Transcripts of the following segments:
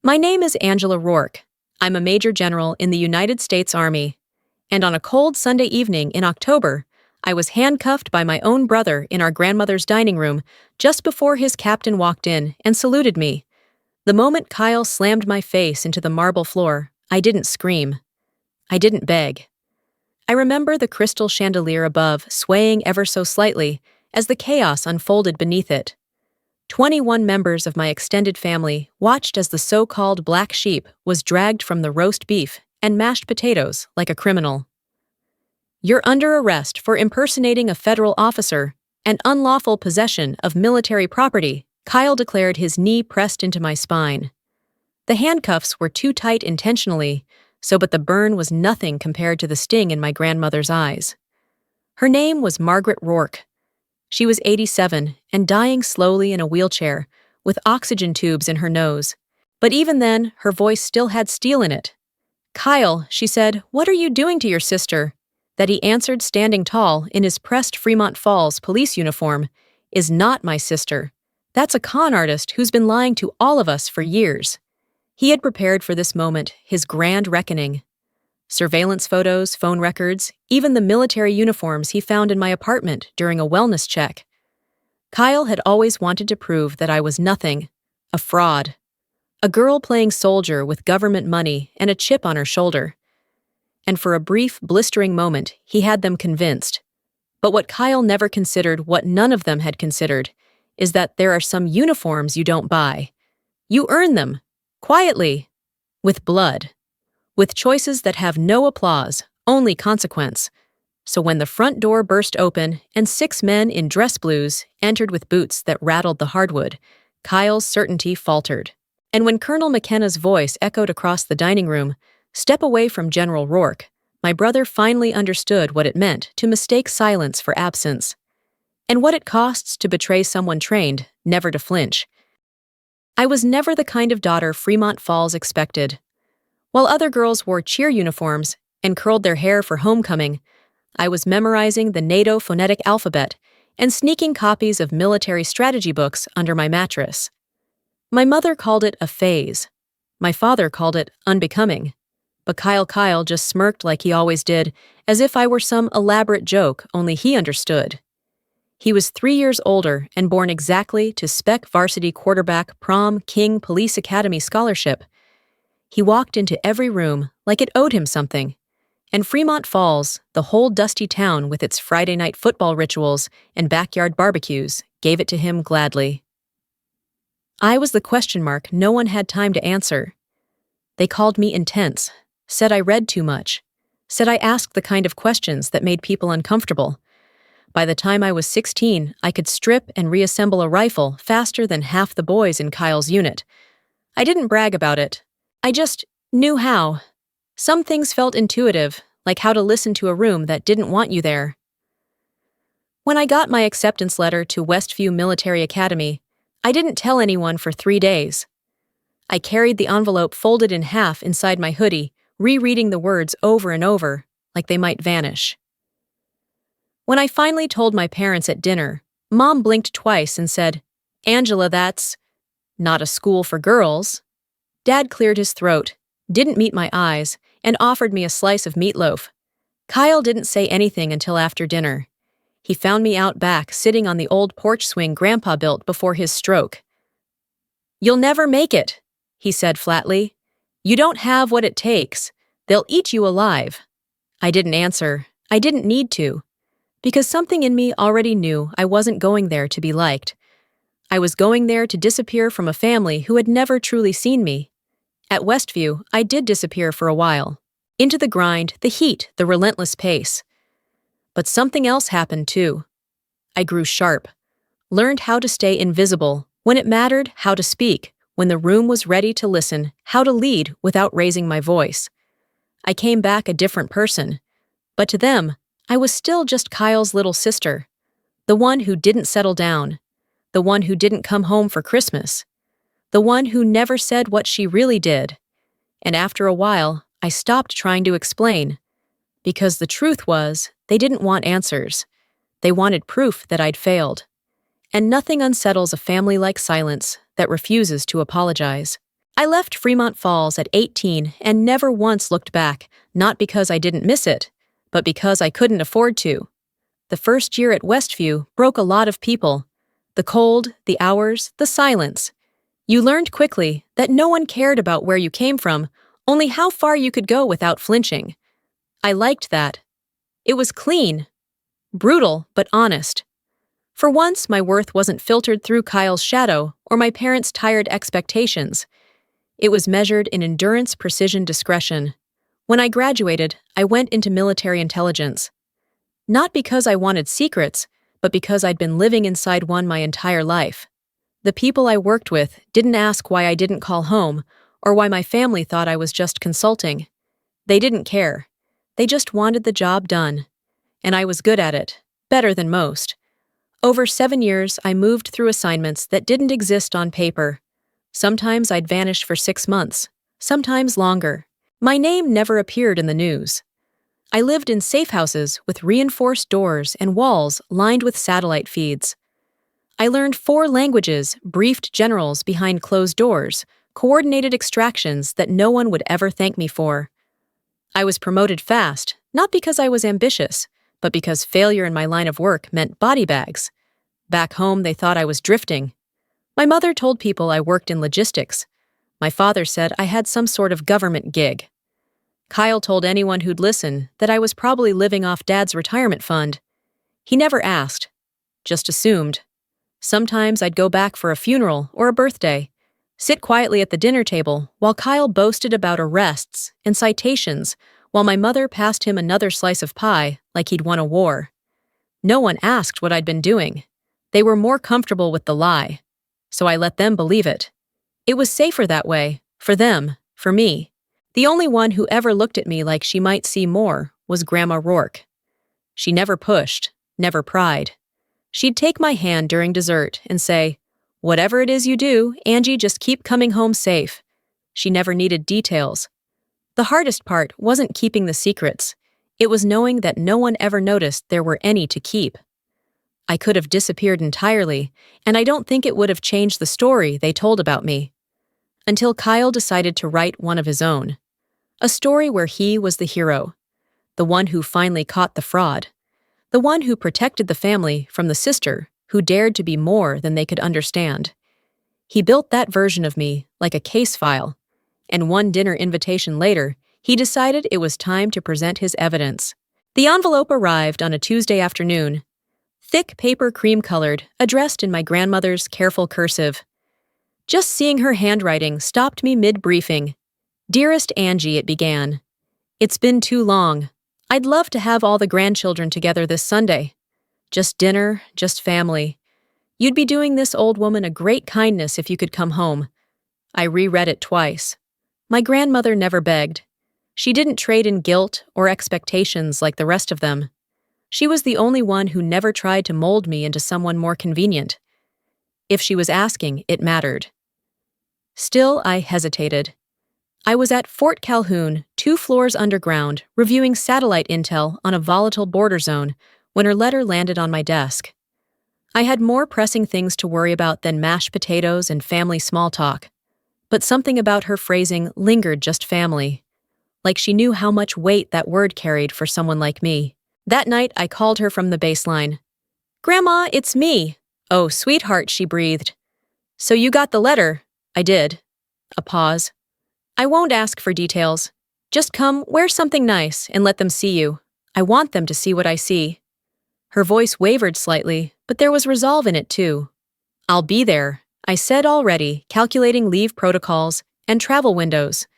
My name is Angela Rourke. I'm a Major General in the United States Army. And on a cold Sunday evening in October, I was handcuffed by my own brother in our grandmother's dining room just before his captain walked in and saluted me. The moment Kyle slammed my face into the marble floor, I didn't scream. I didn't beg. I remember the crystal chandelier above swaying ever so slightly as the chaos unfolded beneath it. 21 members of my extended family watched as the so-called black sheep was dragged from the roast beef and mashed potatoes like a criminal. "You're under arrest for impersonating a federal officer and unlawful possession of military property," Kyle declared, his knee pressed into my spine. The handcuffs were too tight intentionally, but the burn was nothing compared to the sting in my grandmother's eyes. Her name was Margaret Rourke. She was 87 and dying slowly in a wheelchair, with oxygen tubes in her nose. But even then, her voice still had steel in it. "Kyle," she said, "what are you doing to your sister?" That he answered standing tall in his pressed Fremont Falls police uniform, "Is not my sister. That's a con artist who's been lying to all of us for years." He had prepared for this moment, his grand reckoning. Surveillance photos, phone records, even the military uniforms he found in my apartment during a wellness check. Kyle had always wanted to prove that I was nothing, a fraud. A girl playing soldier with government money and a chip on her shoulder. And for a brief, blistering moment, he had them convinced. But what Kyle never considered, what none of them had considered, is that there are some uniforms you don't buy. You earn them, quietly, with blood. With choices that have no applause, only consequence. So when the front door burst open and 6 men in dress blues entered with boots that rattled the hardwood, Kyle's certainty faltered. And when Colonel McKenna's voice echoed across the dining room, "Step away from General Rourke," my brother finally understood what it meant to mistake silence for absence. And what it costs to betray someone trained, never to flinch. I was never the kind of daughter Fremont Falls expected. While other girls wore cheer uniforms and curled their hair for homecoming, I was memorizing the NATO phonetic alphabet and sneaking copies of military strategy books under my mattress. My mother called it a phase. My father called it unbecoming. But Kyle just smirked like he always did, as if I were some elaborate joke only he understood. He was 3 years older and born exactly to spec varsity quarterback prom King Police Academy scholarship. He walked into every room like it owed him something. And Fremont Falls, the whole dusty town with its Friday night football rituals and backyard barbecues, gave it to him gladly. I was the question mark no one had time to answer. They called me intense, said I read too much, said I asked the kind of questions that made people uncomfortable. By the time I was 16, I could strip and reassemble a rifle faster than half the boys in Kyle's unit. I didn't brag about it. I just knew how. Some things felt intuitive, like how to listen to a room that didn't want you there. When I got my acceptance letter to Westview Military Academy, I didn't tell anyone for 3 days. I carried the envelope folded in half inside my hoodie, rereading the words over and over, like they might vanish. When I finally told my parents at dinner, Mom blinked twice and said, "Angela, that's not a school for girls." Dad cleared his throat, didn't meet my eyes, and offered me a slice of meatloaf. Kyle didn't say anything until after dinner. He found me out back, sitting on the old porch swing Grandpa built before his stroke. "You'll never make it," he said flatly. "You don't have what it takes. They'll eat you alive." I didn't answer. I didn't need to. Because something in me already knew I wasn't going there to be liked. I was going there to disappear from a family who had never truly seen me. At Westview, I did disappear for a while. Into the grind, the heat, the relentless pace. But something else happened too. I grew sharp, learned how to stay invisible, when it mattered, how to speak, when the room was ready to listen, how to lead without raising my voice. I came back a different person. But to them, I was still just Kyle's little sister. The one who didn't settle down. The one who didn't come home for Christmas. The one who never said what she really did. And after a while, I stopped trying to explain. Because the truth was, they didn't want answers. They wanted proof that I'd failed. And nothing unsettles a family like silence that refuses to apologize. I left Fremont Falls at 18 and never once looked back, not because I didn't miss it, but because I couldn't afford to. The first year at Westview broke a lot of people. The cold, the hours, the silence. You learned quickly that no one cared about where you came from, only how far you could go without flinching. I liked that. It was clean, brutal, but honest. For once, my worth wasn't filtered through Kyle's shadow or my parents' tired expectations. It was measured in endurance, precision, discretion. When I graduated, I went into military intelligence. Not because I wanted secrets, but because I'd been living inside one my entire life. The people I worked with didn't ask why I didn't call home or why my family thought I was just consulting. They didn't care. They just wanted the job done. And I was good at it, better than most. Over 7 years, I moved through assignments that didn't exist on paper. Sometimes I'd vanish for 6 months, sometimes longer. My name never appeared in the news. I lived in safe houses with reinforced doors and walls lined with satellite feeds. I learned 4 languages, briefed generals behind closed doors, coordinated extractions that no one would ever thank me for. I was promoted fast, not because I was ambitious, but because failure in my line of work meant body bags. Back home, they thought I was drifting. My mother told people I worked in logistics. My father said I had some sort of government gig. Kyle told anyone who'd listen that I was probably living off Dad's retirement fund. He never asked, just assumed. Sometimes I'd go back for a funeral or a birthday, sit quietly at the dinner table while Kyle boasted about arrests and citations while my mother passed him another slice of pie like he'd won a war. No one asked what I'd been doing. They were more comfortable with the lie, so I let them believe it. It was safer that way, for them, for me. The only one who ever looked at me like she might see more was Grandma Rourke. She never pushed, never pried. She'd take my hand during dessert and say, "Whatever it is you do, Angie, just keep coming home safe." She never needed details. The hardest part wasn't keeping the secrets. It was knowing that no one ever noticed there were any to keep. I could have disappeared entirely, and I don't think it would have changed the story they told about me. Until Kyle decided to write one of his own. A story where he was the hero. The one who finally caught the fraud. The one who protected the family from the sister who dared to be more than they could understand. He built that version of me like a case file. And one dinner invitation later, he decided it was time to present his evidence. The envelope arrived on a Tuesday afternoon. Thick paper cream-colored, addressed in my grandmother's careful cursive. Just seeing her handwriting stopped me mid-briefing. "Dearest Angie," it began. "It's been too long. I'd love to have all the grandchildren together this Sunday. Just dinner, just family. You'd be doing this old woman a great kindness if you could come home." I reread it twice. My grandmother never begged. She didn't trade in guilt or expectations like the rest of them. She was the only one who never tried to mold me into someone more convenient. If she was asking, it mattered. Still, I hesitated. I was at Fort Calhoun, 2 floors underground, reviewing satellite intel on a volatile border zone when her letter landed on my desk. I had more pressing things to worry about than mashed potatoes and family small talk. But something about her phrasing lingered just family. Like she knew how much weight that word carried for someone like me. That night, I called her from the baseline. "Grandma, it's me." "Oh, sweetheart," she breathed. "So you got the letter?" "I did." A pause. "I won't ask for details. Just come, wear something nice, and let them see you. I want them to see what I see." Her voice wavered slightly, but there was resolve in it too. "I'll be there," I said already, calculating leave protocols and travel windows.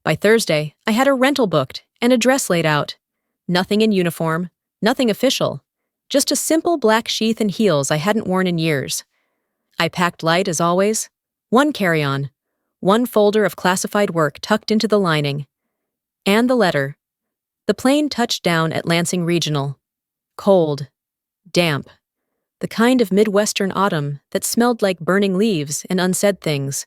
By Thursday, I had a rental booked and a dress laid out. Nothing in uniform, nothing official. Just a simple black sheath and heels I hadn't worn in years. I packed light as always. 1 carry-on. 1 folder of classified work tucked into the lining. And the letter. The plane touched down at Lansing Regional. Cold. Damp. The kind of Midwestern autumn that smelled like burning leaves and unsaid things.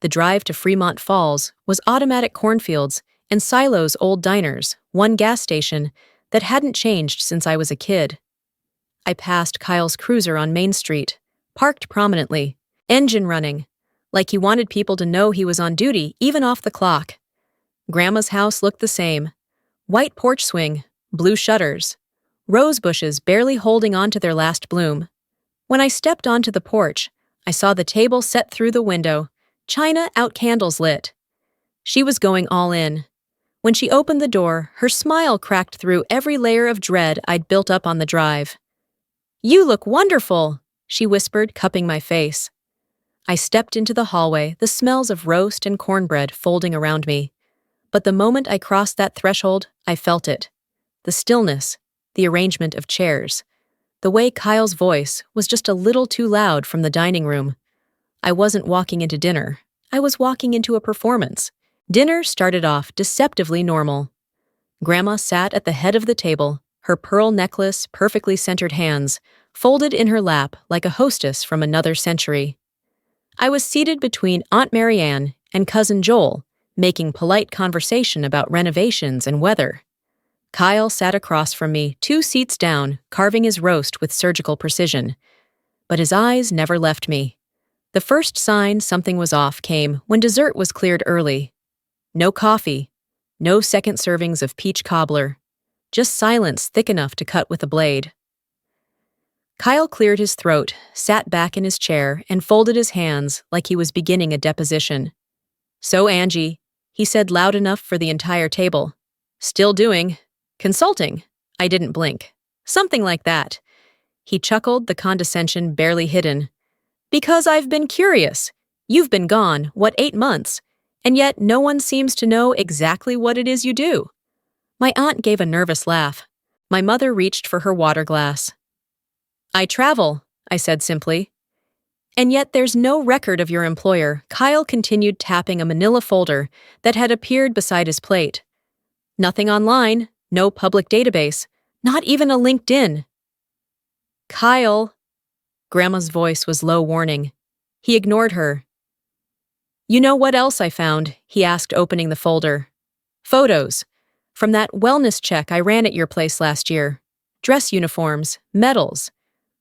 The drive to Fremont Falls was automatic cornfields and Silo's old diners, 1 gas station that hadn't changed since I was a kid. I passed Kyle's cruiser on Main Street, parked prominently, engine running, like he wanted people to know he was on duty even off the clock. Grandma's house looked the same. White porch swing, blue shutters, rose bushes barely holding on to their last bloom. When I stepped onto the porch, I saw the table set through the window, china out, candles lit. She was going all in. When she opened the door, her smile cracked through every layer of dread I'd built up on the drive. "You look wonderful," she whispered, cupping my face. I stepped into the hallway, the smells of roast and cornbread folding around me. But the moment I crossed that threshold, I felt it. The stillness, the arrangement of chairs. The way Kyle's voice was just a little too loud from the dining room. I wasn't walking into dinner. I was walking into a performance. Dinner started off deceptively normal. Grandma sat at the head of the table, her pearl necklace, perfectly centered hands, folded in her lap like a hostess from another century. I was seated between Aunt Marianne and Cousin Joel, making polite conversation about renovations and weather. Kyle sat across from me, 2 seats down, carving his roast with surgical precision. But his eyes never left me. The first sign something was off came when dessert was cleared early. No coffee, no second servings of peach cobbler, just silence thick enough to cut with a blade. Kyle cleared his throat, sat back in his chair, and folded his hands like he was beginning a deposition. "So, Angie," he said loud enough for the entire table. "Still doing consulting?" I didn't blink. "Something like that." He chuckled, the condescension barely hidden. "Because I've been curious. You've been gone, 8 months? And yet no one seems to know exactly what it is you do." My aunt gave a nervous laugh. My mother reached for her water glass. "I travel," I said simply. "And yet there's no record of your employer." Kyle continued tapping a manila folder that had appeared beside his plate. "Nothing online, no public database, not even a LinkedIn." "Kyle," Grandma's voice was low warning. He ignored her. "You know what else I found?" he asked, opening the folder. "Photos. From that wellness check I ran at your place last year. Dress uniforms, medals.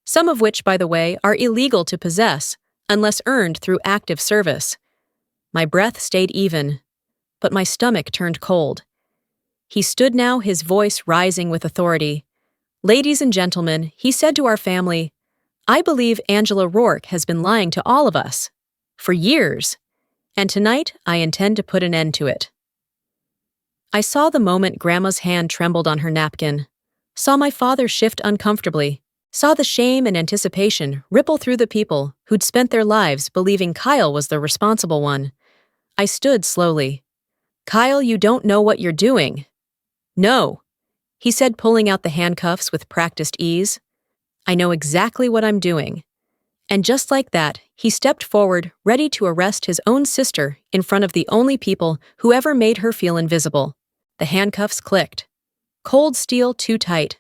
Some of which, by the way, are illegal to possess, unless earned through active service." My breath stayed even, but my stomach turned cold. He stood now, his voice rising with authority. "Ladies and gentlemen," he said to our family, "I believe Angela Rourke has been lying to all of us. For years. And tonight, I intend to put an end to it." I saw the moment Grandma's hand trembled on her napkin, saw my father shift uncomfortably, saw the shame and anticipation ripple through the people who'd spent their lives believing Kyle was the responsible one. I stood slowly. "Kyle, you don't know what you're doing." "No," he said, pulling out the handcuffs with practiced ease. "I know exactly what I'm doing." And just like that, he stepped forward, ready to arrest his own sister in front of the only people who ever made her feel invisible. The handcuffs clicked. Cold steel too tight.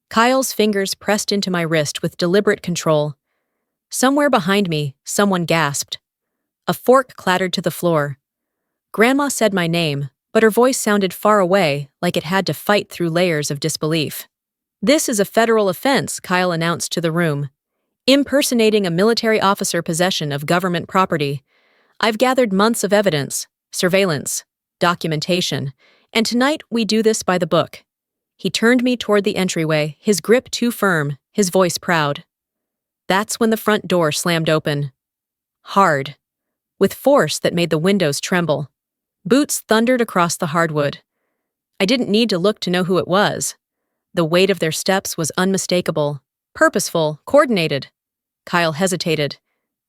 Kyle's fingers pressed into my wrist with deliberate control. Somewhere behind me, someone gasped. A fork clattered to the floor. Grandma said my name, but her voice sounded far away, like it had to fight through layers of disbelief. "This is a federal offense," Kyle announced to the room. "Impersonating a military officer, possession of government property. I've gathered months of evidence, surveillance, documentation, and tonight we do this by the book." He turned me toward the entryway, his grip too firm, his voice proud. That's when the front door slammed open. Hard. With force that made the windows tremble. Boots thundered across the hardwood. I didn't need to look to know who it was. The weight of their steps was unmistakable, purposeful, coordinated. Kyle hesitated.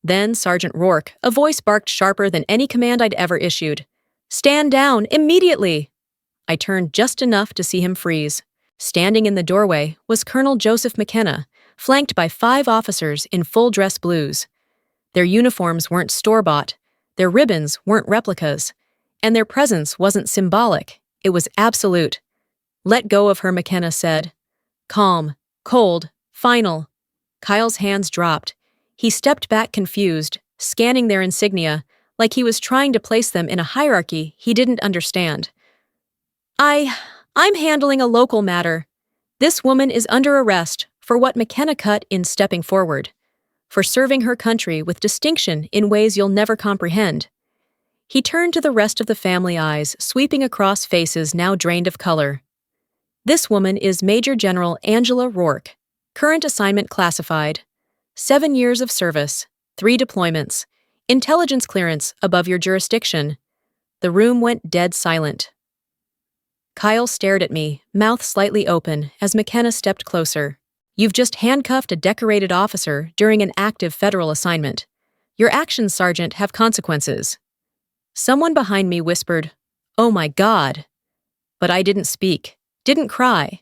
Then Sergeant Rourke, a voice barked sharper than any command I'd ever issued. "Stand down, immediately!" I turned just enough to see him freeze. Standing in the doorway was Colonel Joseph McKenna, flanked by 5 officers in full-dress blues. Their uniforms weren't store-bought, their ribbons weren't replicas, and their presence wasn't symbolic, it was absolute. "Let go of her," McKenna said. Calm, cold, final. Kyle's hands dropped. He stepped back confused, scanning their insignia, like he was trying to place them in a hierarchy he didn't understand. I'm handling a local matter. This woman is under arrest for what," McKenna cut in, stepping forward. for serving her country with distinction in ways you'll never comprehend. He turned to the rest of the family, eyes sweeping across faces now drained of color. This woman is Major General Angela Rourke, current assignment classified, 7 years of service, 3 deployments, intelligence clearance above your jurisdiction. The room went dead silent. Kyle stared at me, mouth slightly open, as McKenna stepped closer. You've just handcuffed a decorated officer during an active federal assignment. Your actions, Sergeant, have consequences. Someone behind me whispered, "Oh my God." But I didn't speak, didn't cry.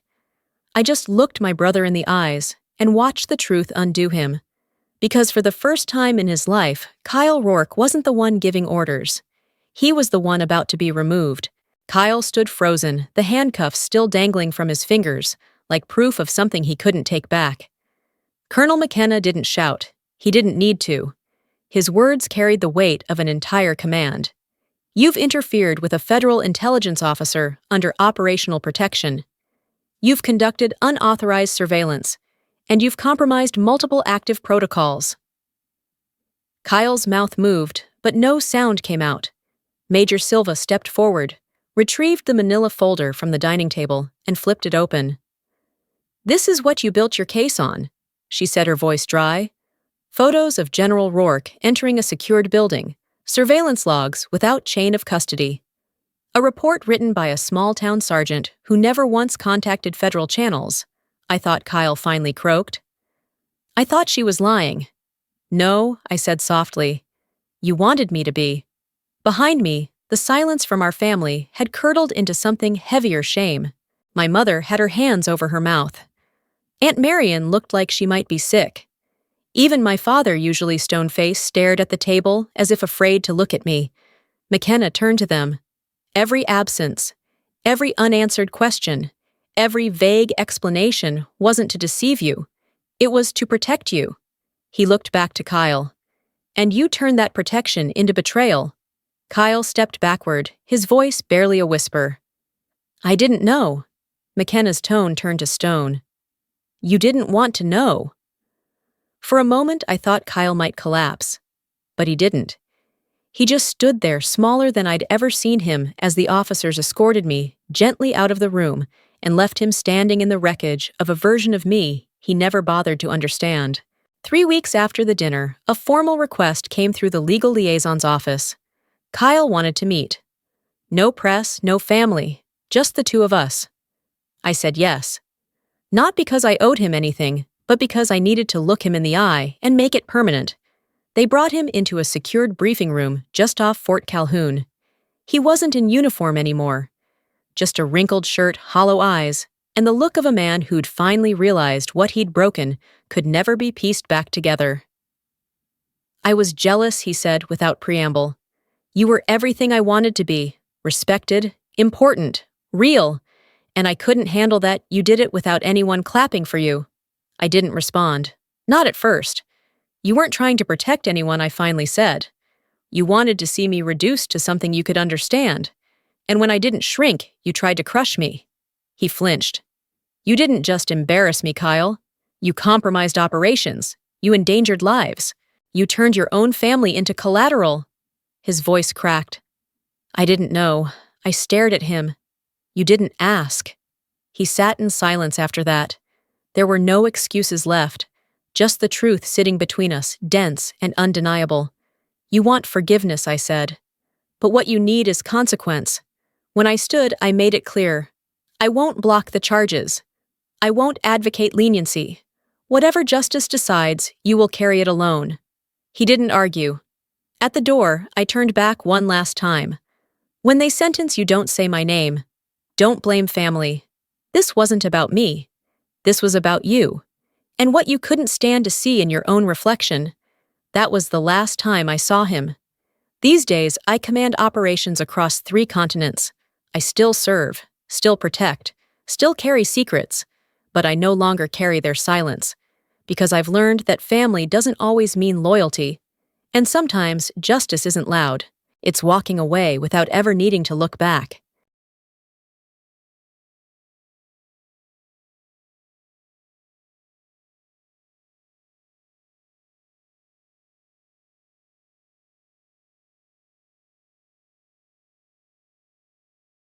I just looked my brother in the eyes and watched the truth undo him. Because for the first time in his life, Kyle Rourke wasn't the one giving orders. He was the one about to be removed. Kyle stood frozen, the handcuffs still dangling from his fingers, like proof of something he couldn't take back. Colonel McKenna didn't shout. He didn't need to. His words carried the weight of an entire command. You've interfered with a federal intelligence officer under operational protection. You've conducted unauthorized surveillance, and you've compromised multiple active protocols. Kyle's mouth moved, but no sound came out. Major Silva stepped forward, retrieved the manila folder from the dining table, and flipped it open. "This is what you built your case on," she said, her voice dry. Photos of General Rourke entering a secured building, surveillance logs without chain of custody. A report written by a small-town sergeant who never once contacted federal channels, I thought Kyle finally croaked. I thought she was lying. "No," I said softly. "You wanted me to be." Behind me, the silence from our family had curdled into something heavier shame. My mother had her hands over her mouth. Aunt Marion looked like she might be sick. Even my father, usually stone-faced, stared at the table as if afraid to look at me. McKenna turned to them. Every absence, every unanswered question, every vague explanation wasn't to deceive you. It was to protect you. He looked back to Kyle. And you turned that protection into betrayal. Kyle stepped backward, his voice barely a whisper. I didn't know. McKenna's tone turned to stone. You didn't want to know. For a moment, I thought Kyle might collapse. But he didn't. He just stood there, smaller than I'd ever seen him, as the officers escorted me gently out of the room and left him standing in the wreckage of a version of me he never bothered to understand. 3 weeks after the dinner, a formal request came through the legal liaison's office. Kyle wanted to meet. No press, no family, just the two of us. I said yes. Not because I owed him anything, but because I needed to look him in the eye and make it permanent. They brought him into a secured briefing room just off Fort Calhoun. He wasn't in uniform anymore. Just a wrinkled shirt, hollow eyes, and the look of a man who'd finally realized what he'd broken could never be pieced back together. I was jealous, he said without preamble. You were everything I wanted to be, respected, important, real, and I couldn't handle that you did it without anyone clapping for you. I didn't respond. Not at first. You weren't trying to protect anyone, I finally said. You wanted to see me reduced to something you could understand. And when I didn't shrink, you tried to crush me. He flinched. You didn't just embarrass me, Kyle. You compromised operations. You endangered lives. You turned your own family into collateral. His voice cracked. I didn't know. I stared at him. You didn't ask. He sat in silence after that. There were no excuses left, just the truth sitting between us, dense and undeniable. You want forgiveness, I said. But what you need is consequence. When I stood, I made it clear. I won't block the charges. I won't advocate leniency. Whatever justice decides, you will carry it alone. He didn't argue. At the door, I turned back one last time. When they sentence you, don't say my name. Don't blame family. This wasn't about me. This was about you, and what you couldn't stand to see in your own reflection. That was the last time I saw him. These days, I command operations across 3 continents. I still serve, still protect, still carry secrets, but I no longer carry their silence, because I've learned that family doesn't always mean loyalty, and sometimes justice isn't loud. It's walking away without ever needing to look back.